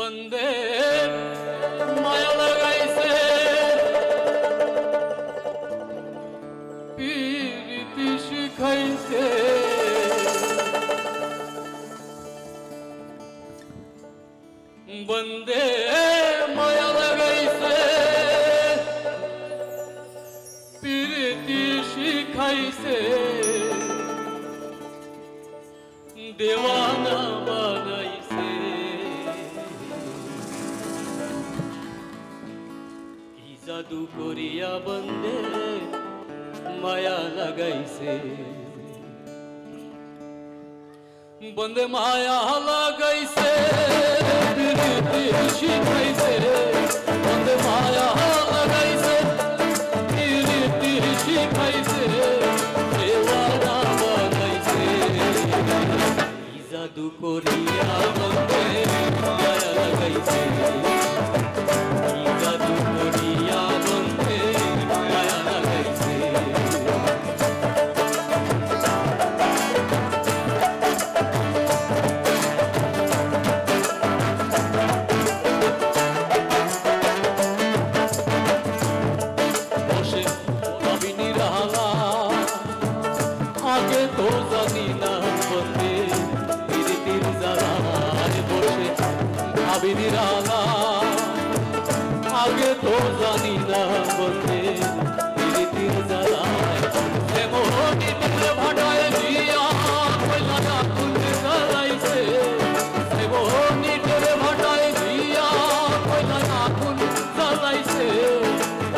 बंदे माया लगाइसे पीरिति शिखाइसे बंदे माया लगाइसे पीरिति शिखाइसे देवाना बनाइसे की जादू करिया बंदे माया लगाइसे बंदे माया लगाइसे पीरिति शिखाइसे बंदे माया लगाइसे पीरिति शिखाइसे देवाना बनाइसे की जादू करिया बंदे माया लगाइसे की जादू करिया बंदे माया लगाइसे आगे तो जानी ना बंदे पीरिति जलाए से मोहनी तेरे भटाए दिया कोई लगा कुल जलाइसे से मोहनी तेरे भटाए दिया कोई लगा कुल जलाइसे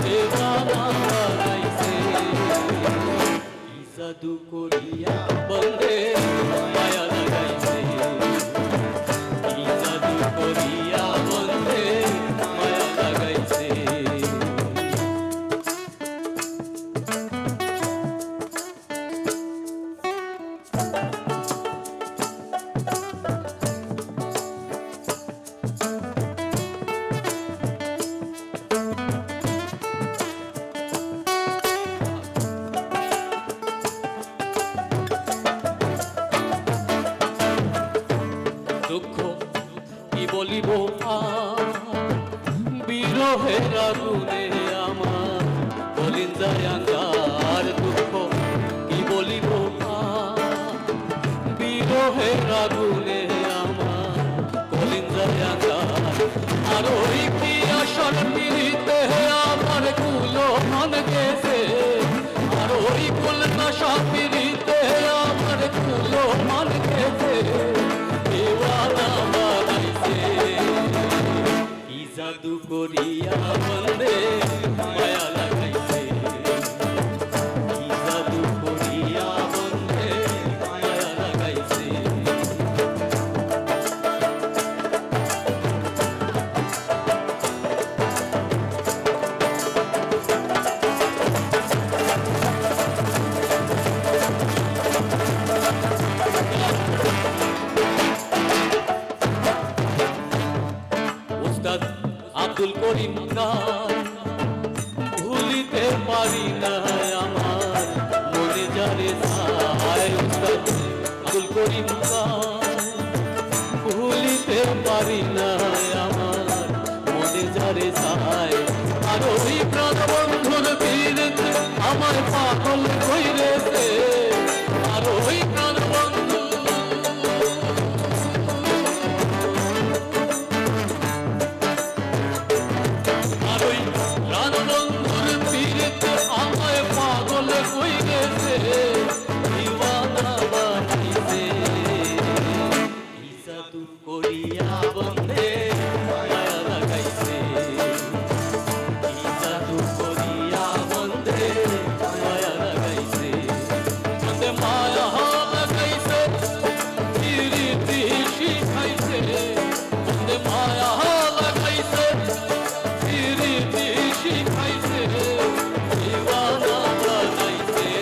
देवाना बनाइसे की जादू करिया बंदे माया लगाइसे की जादू करिया बंदे माया लगाइसे दुख की বলিব বিরহের আগুনে আমার বলিন যায় আঙ্গার দুঃখ কি বলিব বিরহের আগুনে আমার বলিন যায় আঙ্গার আর ওই কি আশার পিড়িতে আমার কুলো মন গেছে আর ওই কুল নাশা পিড়িতে আমার কুলো মন গেছে देवाना बनाइसे की जादू करिया बंदे माया लगाइसे की जादू करिया बंदे माया लगाइसे আব্দুল করিম গান ভুলিতে পারি না আমার মনে যারে চায় উস্তাদ আব্দুল করিম গান ভুলিতে পারি না আমার মনে যারে চায় আর ওই প্রাণ বন্ধুর বীরতে আমার পাগল কইরেছে আর ওই প্রাণ বন্ধু दीवाना बनाइसे की जादू करिया बंदे माया लगाइसे की जादू करिया बंदे माया लगाइसे बंदे माया लगाइसे पीरिति शिखाइसे बंदे माया लगाइसे पीरिति शिखाइसे दीवाना बनाइसे